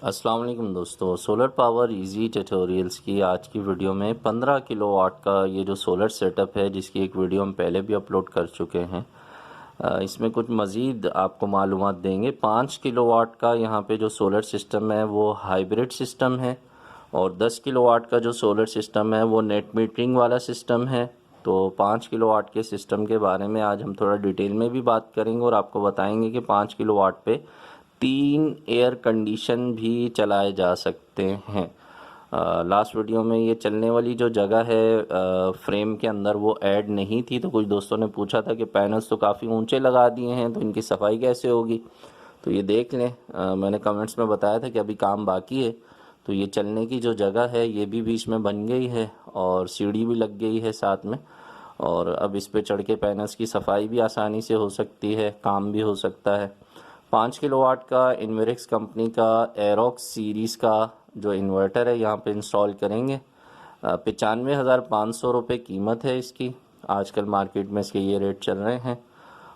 अस्सलाम वालेकुम दोस्तों, सोलर पावर इजी ट्यूटोरियल्स की आज की वीडियो में 15 किलोवाट का ये जो सोलर सेटअप है जिसकी एक वीडियो हम पहले भी अपलोड कर चुके हैं। इसमें कुछ मज़ीद आपको मालूमात देंगे। 5 किलोवाट का यहाँ पे जो सोलर सिस्टम है वो हाइब्रिड सिस्टम है और 10 किलोवाट का जो सोलर सिस्टम है वो नेट मीटरिंग वाला सिस्टम है। तो 5 किलोवाट के सिस्टम के बारे में आज हम थोड़ा डिटेल में भी बात करेंगे और आपको बताएंगे कि 5 किलोवाट पे 3 एयर कंडीशन भी चलाए जा सकते हैं। लास्ट वीडियो में ये चलने वाली जो जगह है फ्रेम के अंदर वो ऐड नहीं थी, तो कुछ दोस्तों ने पूछा था कि पैनल्स तो काफ़ी ऊंचे लगा दिए हैं तो इनकी सफाई कैसे होगी। तो ये देख लें, मैंने कमेंट्स में बताया था कि अभी काम बाकी है। तो ये चलने की जो जगह है ये भी बीच में बन गई है और सीढ़ी भी लग गई है साथ में, और अब इस पे चढ़ के पैनल्स की सफाई भी आसानी से हो सकती है, काम भी हो सकता है। 5 किलोवाट का इन्वेरिक्स कंपनी का एरोक्स सीरीज़ का जो इन्वर्टर है यहाँ पे इंस्टॉल करेंगे। 95,500 रुपये कीमत है इसकी। आजकल मार्केट में इसके ये रेट चल रहे हैं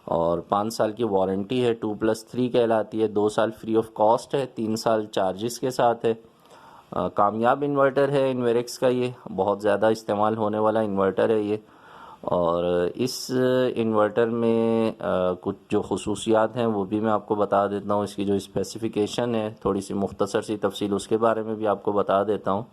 और 5 साल की वारंटी है, 2+3 कहलाती है। 2 साल फ्री ऑफ कॉस्ट है, 3 साल चार्जेस के साथ है। कामयाब इन्वर्टर है इन्वेरिक्स का, ये बहुत ज़्यादा इस्तेमाल होने वाला इन्वर्टर है ये। और इस इन्वर्टर में कुछ जो खसूसियात हैं वो भी मैं आपको बता देता हूँ। इसकी जो स्पेसिफ़िकेशन है थोड़ी सी मुख्तसर सी तफसील उसके बारे में भी आपको बता देता हूँ।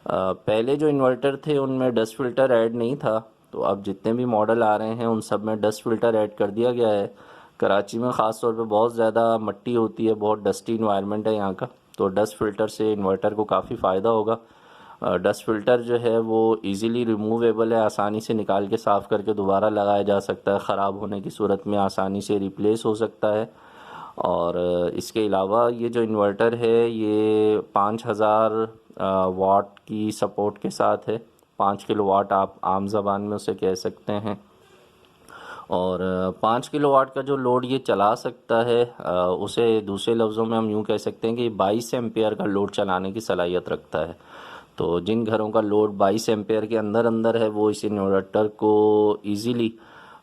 पहले जो इन्वर्टर थे उनमें डस्ट फ़िल्टर ऐड नहीं था, तो अब जितने भी मॉडल आ रहे हैं उन सब में डस्ट फ़िल्टर ऐड कर दिया गया है। कराची में ख़ास तौर पे बहुत ज़्यादा मट्टी होती है, बहुत डस्टी इन्वायरमेंट है यहाँ का, तो डस्ट फ़िल्टर से इन्वर्टर को काफ़ी फ़ायदा होगा। डस्ट फ़िल्टर जो है वो इजीली रिमूवेबल है, आसानी से निकाल के साफ़ करके दोबारा लगाया जा सकता है। ख़राब होने की सूरत में आसानी से रिप्लेस हो सकता है। और इसके अलावा ये जो इन्वर्टर है ये 5000 वाट की सपोर्ट के साथ है। 5 किलोवाट आप आम ज़बान में उसे कह सकते हैं। और 5 किलोवाट का जो लोड ये चला सकता है उसे दूसरे लफ्ज़ों में हम यूँ कह सकते हैं कि 22 एम्पेयर का लोड चलाने की सलाहियत रखता है। तो जिन घरों का लोड 22 एम्पेयर के अंदर अंदर है वो इस इन्वर्टर को इजीली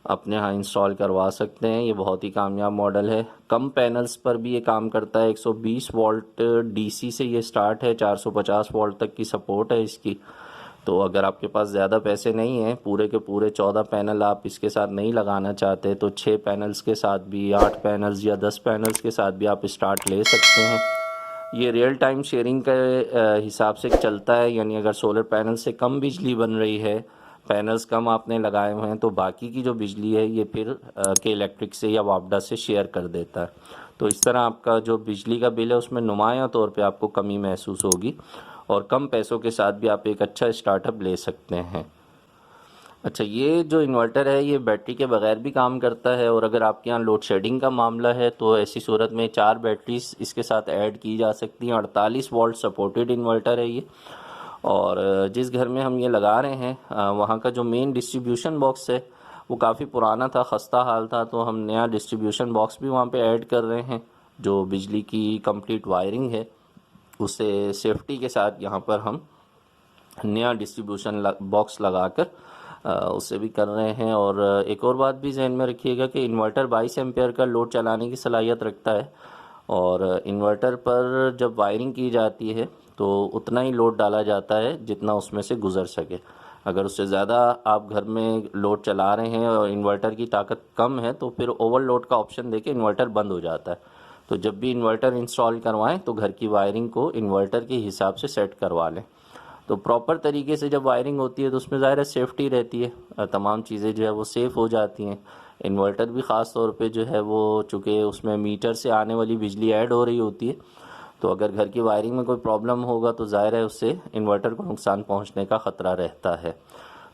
अपने यहाँ इंस्टॉल करवा सकते हैं। ये बहुत ही कामयाब मॉडल है। कम पैनल्स पर भी ये काम करता है। 120 वोल्ट डीसी से ये स्टार्ट है, 450 वोल्ट तक की सपोर्ट है इसकी। तो अगर आपके पास ज़्यादा पैसे नहीं हैं, पूरे के पूरे 14 पैनल आप इसके साथ नहीं लगाना चाहते, तो 6 पैनल्स के साथ भी, 8 पैनल्स या 10 पैनल्स के साथ भी आप स्टार्ट ले सकते हैं। ये रियल टाइम शेयरिंग के हिसाब से चलता है, यानी अगर सोलर पैनल से कम बिजली बन रही है, पैनल्स कम आपने लगाए हुए हैं, तो बाकी की जो बिजली है ये फिर के इलेक्ट्रिक से या वापडा से शेयर कर देता है। तो इस तरह आपका जो बिजली का बिल है उसमें नुमायां तौर पे आपको कमी महसूस होगी और कम पैसों के साथ भी आप एक अच्छा स्टार्टअप ले सकते हैं। अच्छा, ये जो इन्वर्टर है ये बैटरी के बगैर भी काम करता है, और अगर आपके यहाँ लोड शेडिंग का मामला है तो ऐसी सूरत में 4 बैटरीज इसके साथ ऐड की जा सकती हैं। 48 वोल्ट सपोर्टेड इन्वर्टर है ये। और जिस घर में हम ये लगा रहे हैं वहाँ का जो मेन डिस्ट्रीब्यूशन बॉक्स है वो काफ़ी पुराना था, खस्ता हाल था, तो हम नया डिस्ट्रीब्यूशन बॉक्स भी वहाँ पे ऐड कर रहे हैं। जो बिजली की कंप्लीट वायरिंग है उसे सेफ्टी के साथ यहाँ पर हम नया डिस्ट्रीब्यूशन बॉक्स लगाकर उससे भी कर रहे हैं। और एक और बात भी जहन में रखिएगा कि इन्वर्टर 22 एम्पेयर का लोड चलाने की सलाहियत रखता है, और इन्वर्टर पर जब वायरिंग की जाती है तो उतना ही लोड डाला जाता है जितना उसमें से गुज़र सके। अगर उससे ज़्यादा आप घर में लोड चला रहे हैं और इन्वर्टर की ताकत कम है तो फिर ओवरलोड का ऑप्शन देके इन्वर्टर बंद हो जाता है। तो जब भी इन्वर्टर इंस्टॉल करवाएं तो घर की वायरिंग को इन्वर्टर के हिसाब से सेट करवा लें। तो प्रॉपर तरीके से जब वायरिंग होती है तो उसमें ज़ाहिर है सेफ्टी रहती है, तमाम चीज़ें जो है वो सेफ़ हो जाती हैं। इन्वर्टर भी ख़ास तौर पे जो है वो चूँकि उसमें मीटर से आने वाली बिजली ऐड हो रही होती है, तो अगर घर की वायरिंग में कोई प्रॉब्लम होगा तो ज़ाहिर है उससे इन्वर्टर को नुकसान पहुंचने का ख़तरा रहता है।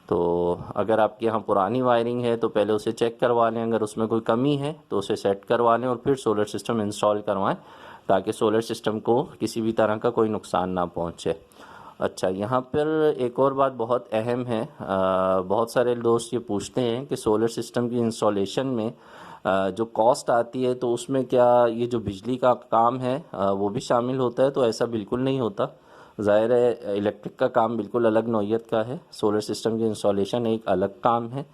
तो अगर आपके यहाँ पुरानी वायरिंग है तो पहले उसे चेक करवा लें, अगर उसमें कोई कमी है तो उसे सेट करवा लें और फिर सोलर सिस्टम इंस्टॉल करवाएं ताकि सोलर सिस्टम को किसी भी तरह का कोई नुकसान ना पहुँचे। अच्छा, यहाँ पर एक और बात बहुत अहम है। बहुत सारे दोस्त ये पूछते हैं कि सोलर सिस्टम की इंस्टॉलेशन में जो कॉस्ट आती है तो उसमें क्या ये जो बिजली का काम है वो भी शामिल होता है। तो ऐसा बिल्कुल नहीं होता। ज़ाहिर है इलेक्ट्रिक का काम बिल्कुल अलग नौइयत का है, सोलर सिस्टम की इंस्टॉलेशन एक अलग काम है।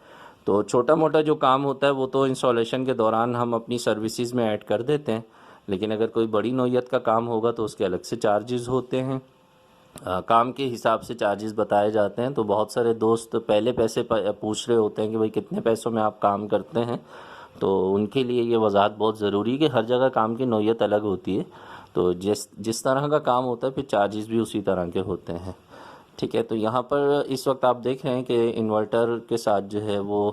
तो छोटा मोटा जो काम होता है वो तो इंस्टॉलेशन के दौरान हम अपनी सर्विसेज में ऐड कर देते हैं, लेकिन अगर कोई बड़ी नौइयत का काम होगा तो उसके अलग से चार्जेस होते हैं। काम के हिसाब से चार्जेस बताए जाते हैं। तो बहुत सारे दोस्त पहले पैसे पूछ रहे होते हैं कि भाई कितने पैसों में आप काम करते हैं, तो उनके लिए ये वजाहत बहुत ज़रूरी है कि हर जगह काम की नौइयत अलग होती है। तो जिस जिस तरह का काम होता है फिर चार्जेस भी उसी तरह के होते हैं। ठीक है, तो यहाँ पर इस वक्त आप देख रहे हैं कि इन्वर्टर के साथ जो है वो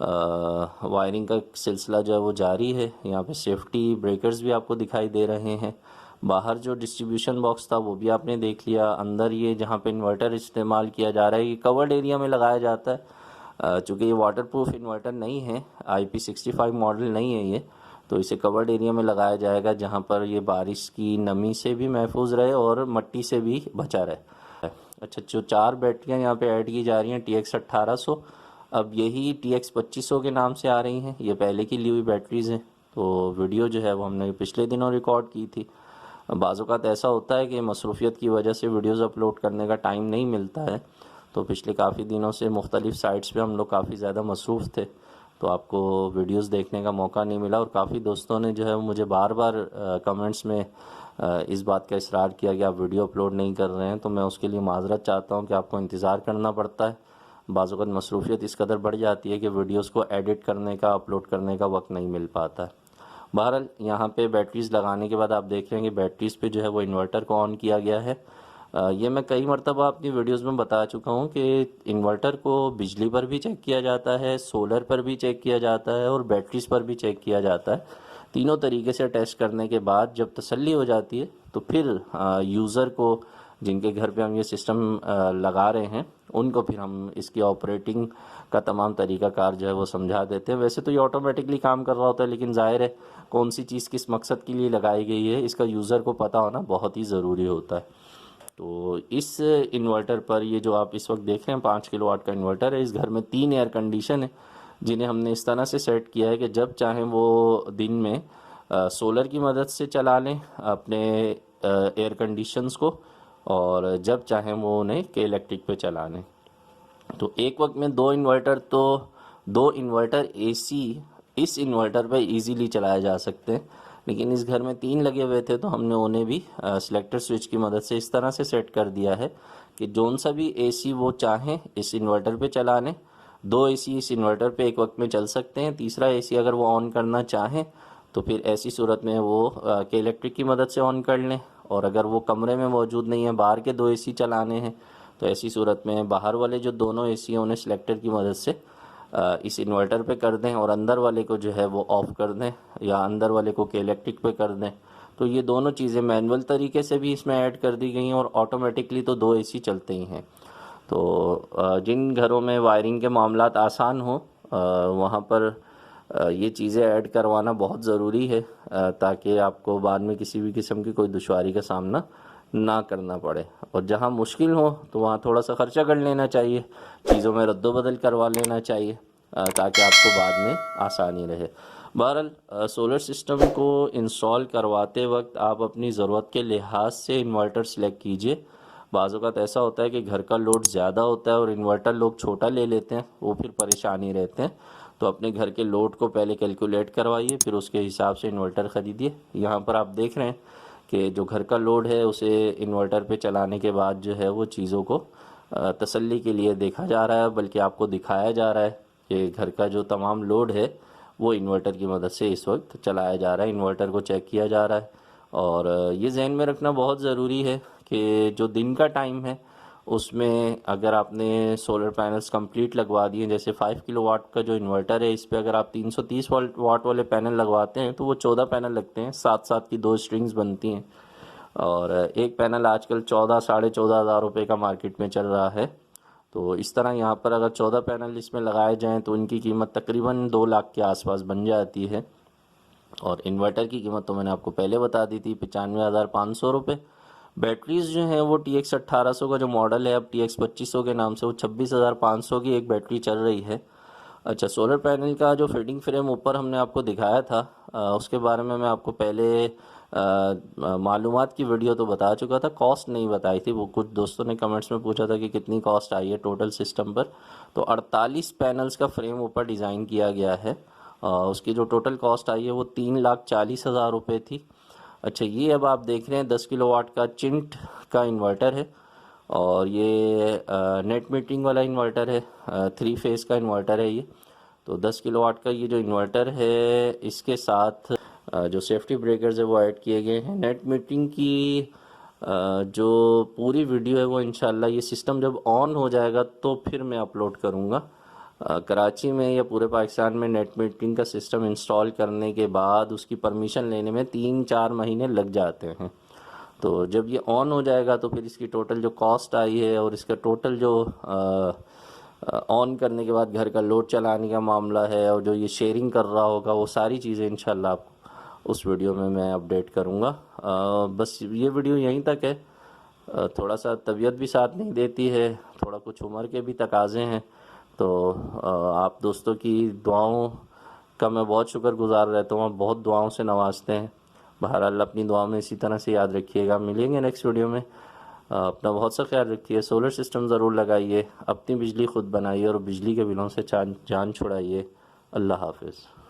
वायरिंग का सिलसिला जो है वो जारी है। यहाँ पे सेफ्टी ब्रेकर्स भी आपको दिखाई दे रहे हैं। बाहर जो डिस्ट्रीब्यूशन बॉक्स था वो भी आपने देख लिया। अंदर ये जहाँ पे इन्वर्टर इस्तेमाल किया जा रहा है ये कवर्ड एरिया में लगाया जाता है। चूँकि ये वाटरप्रूफ इन्वर्टर नहीं है, IP65 मॉडल नहीं है ये, तो इसे कवर्ड एरिया में लगाया जाएगा जहाँ पर ये बारिश की नमी से भी महफूज रहे और मिट्टी से भी बचा रहे। अच्छा, जो 4 बैटरियाँ यहाँ पे ऐड की जा रही हैं TX 1800, अब यही TX 2500 के नाम से आ रही हैं। ये पहले की ली हुई बैटरीज़ हैं। तो वीडियो जो है वो हमने पिछले दिनों रिकॉर्ड की थी। बाज़-औक़ात ऐसा होता है कि मसरूफ़ियत की वजह से वीडियोज़ अपलोड करने का टाइम नहीं मिलता है। तो पिछले काफ़ी दिनों से मुख्तलिफ़ साइट्स पे हम लोग काफ़ी ज़्यादा मसरूफ़ थे, तो आपको वीडियोज़ देखने का मौका नहीं मिला। और काफ़ी दोस्तों ने जो है मुझे बार बार कमेंट्स में इस बात का इसरार किया कि आप वीडियो अपलोड नहीं कर रहे हैं। तो मैं उसके लिए माज़रत चाहता हूँ कि आपको इंतज़ार करना पड़ता है। बाज़-औक़ात मसरूफ़ियत इस कदर बढ़ जाती है कि वीडियोज़ को एडिट करने का, अपलोड करने का वक्त नहीं मिल पाता है। बहरहाल यहाँ पे बैटरीज़ लगाने के बाद आप देख रहे हैं कि बैटरीज़ पे जो है वो इन्वर्टर को ऑन किया गया है। ये मैं कई मरतबा अपनी वीडियोज़ में बता चुका हूँ कि इन्वर्टर को बिजली पर भी चेक किया जाता है, सोलर पर भी चेक किया जाता है और बैटरीज़ पर भी चेक किया जाता है। तीनों तरीके से टेस्ट करने के बाद जब तसल्ली हो जाती है तो फिर यूज़र को, जिनके घर पे हम ये सिस्टम लगा रहे हैं, उनको फिर हम इसकी ऑपरेटिंग का तमाम तरीक़ाकार जो है वो समझा देते हैं। वैसे तो ये ऑटोमेटिकली काम कर रहा होता है, लेकिन ज़ाहिर है कौन सी चीज़ किस मकसद के लिए लगाई गई है इसका यूज़र को पता होना बहुत ही ज़रूरी होता है। तो इस इन्वर्टर पर ये जो आप इस वक्त देख रहे हैं 5 किलोवाट का इन्वर्टर है। इस घर में 3 एयर कंडीशन है जिन्हें हमने इस तरह से सेट किया है कि जब चाहें वो दिन में सोलर की मदद से चला लें अपने एयर कंडीशंस को, और जब चाहें वो उन्हें के इलेक्ट्रिक पे चला लें। तो एक वक्त में 2 इन्वर्टर AC इस इन्वर्टर पर इजीली चलाए जा सकते हैं, लेकिन इस घर में 3 लगे हुए थे तो हमने उन्हें भी सिलेक्टर स्विच की मदद से इस तरह से सेट कर दिया है कि जोन सा भी AC वो चाहें इस इन्वर्टर पे चला लें। 2 AC इस इन्वर्टर पे एक वक्त में चल सकते हैं। तीसरा AC अगर वो ऑन करना चाहें तो फिर ऐसी सूरत में वो के इलेक्ट्रिक की मदद से ऑन कर लें, और अगर वो कमरे में मौजूद नहीं है, बाहर के 2 AC चलाने हैं, तो ऐसी सूरत में बाहर वाले जो दोनों AC हैं उन्हें सिलेक्टर की मदद से इस इन्वर्टर पे कर दें और अंदर वाले को जो है वो ऑफ़ कर दें, या अंदर वाले को के इलेक्ट्रिक पे कर दें। तो ये दोनों चीज़ें मैनुअल तरीके से भी इसमें ऐड कर दी गई हैं और ऑटोमेटिकली तो 2 AC चलते ही हैं। तो जिन घरों में वायरिंग के मामलात आसान हो वहाँ पर ये चीज़ें ऐड करवाना बहुत ज़रूरी है, ताकि आपको बाद में किसी भी किस्म की कोई दुश्वारी का सामना ना करना पड़े। और जहाँ मुश्किल हो तो वहाँ थोड़ा सा ख़र्चा कर लेना चाहिए, चीज़ों में रद्दो-बदल करवा लेना चाहिए, ताकि आपको बाद में आसानी रहे। बहरहाल सोलर सिस्टम को इंस्टॉल करवाते वक्त आप अपनी ज़रूरत के लिहाज से इन्वर्टर सेलेक्ट कीजिए। बाज़ औक़ात ऐसा होता है कि घर का लोड ज़्यादा होता है और इन्वर्टर लोग छोटा ले लेते हैं, वो फिर परेशानी रहते हैं। तो अपने घर के लोड को पहले कैलकुलेट करवाइए, फिर उसके हिसाब से इन्वर्टर ख़रीदिए। यहाँ पर आप देख रहे हैं कि जो घर का लोड है उसे इन्वर्टर पे चलाने के बाद जो है वो चीज़ों को तसल्ली के लिए देखा जा रहा है, बल्कि आपको दिखाया जा रहा है कि घर का जो तमाम लोड है वो इन्वर्टर की मदद से इस वक्त चलाया जा रहा है। इन्वर्टर को चेक किया जा रहा है। और ये जहन में रखना बहुत ज़रूरी है कि जो दिन का टाइम है उसमें अगर आपने सोलर पैनल्स कंप्लीट लगवा दिए, जैसे 5 किलोवाट का जो इन्वर्टर है इस पे अगर आप 330 वाट वाले पैनल लगवाते हैं तो वो 14 पैनल लगते हैं, 7-7 की 2 स्ट्रिंग्स बनती हैं, और एक पैनल आजकल 14 साढ़े 14 हज़ार रुपये का मार्केट में चल रहा है। तो इस तरह यहाँ पर अगर 14 पैनल इसमें लगाए जाएँ तो उनकी कीमत तकरीबन 2 लाख के आसपास बन जाती है। और इन्वर्टर की कीमत तो मैंने आपको पहले बता दी थी, 95,500 रुपये। बैटरीज़ जो हैं वो TX 1800 का जो मॉडल है अब TX 2500 के नाम से, वो 26,500 की एक बैटरी चल रही है। अच्छा, सोलर पैनल का जो फीडिंग फ्रेम ऊपर हमने आपको दिखाया था उसके बारे में मैं आपको पहले मालूमात की वीडियो तो बता चुका था, कॉस्ट नहीं बताई थी। वो कुछ दोस्तों ने कमेंट्स में पूछा था कि कितनी कॉस्ट आई है टोटल सिस्टम पर। तो 48 पैनल्स का फ्रेम ऊपर डिज़ाइन किया गया है। उसकी जो टोटल कॉस्ट आई है वो 3,40,000 रुपये थी। अच्छा, ये अब आप देख रहे हैं 10 किलोवाट का चिंट का इन्वर्टर है और ये नेट मीटरिंग वाला इन्वर्टर है, 3 फेज़ का इन्वर्टर है ये। तो 10 किलोवाट का ये जो इन्वर्टर है इसके साथ जो सेफ्टी ब्रेकर्स है वो ऐड किए गए हैं। नेट मीटरिंग की जो पूरी वीडियो है वो इंशाल्लाह ये सिस्टम जब ऑन हो जाएगा तो फिर मैं अपलोड करूँगा। कराची में या पूरे पाकिस्तान में नेट मीटरिंग का सिस्टम इंस्टॉल करने के बाद उसकी परमिशन लेने में 3-4 महीने लग जाते हैं। तो जब ये ऑन हो जाएगा तो फिर इसकी टोटल जो कॉस्ट आई है और इसका टोटल जो ऑन करने के बाद घर का लोड चलाने का मामला है और जो ये शेयरिंग कर रहा होगा वो सारी चीज़ें इंशाल्लाह आपको उस वीडियो में मैं अपडेट करूँगा। बस ये वीडियो यहीं तक है। थोड़ा सा तबीयत भी साथ नहीं देती है, थोड़ा कुछ उम्र के भी तकाज़े हैं, तो आप दोस्तों की दुआओं का मैं बहुत शुक्रगुज़ार रहता हूँ। आप बहुत दुआओं से नवाजते हैं। बहरहाल अपनी दुआ में इसी तरह से याद रखिएगा। मिलेंगे नेक्स्ट वीडियो में। अपना बहुत सा ख्याल रखिए। सोलर सिस्टम ज़रूर लगाइए, अपनी बिजली खुद बनाइए और बिजली के बिलों से जान छुड़ाइए। अल्लाह हाफ़िज़।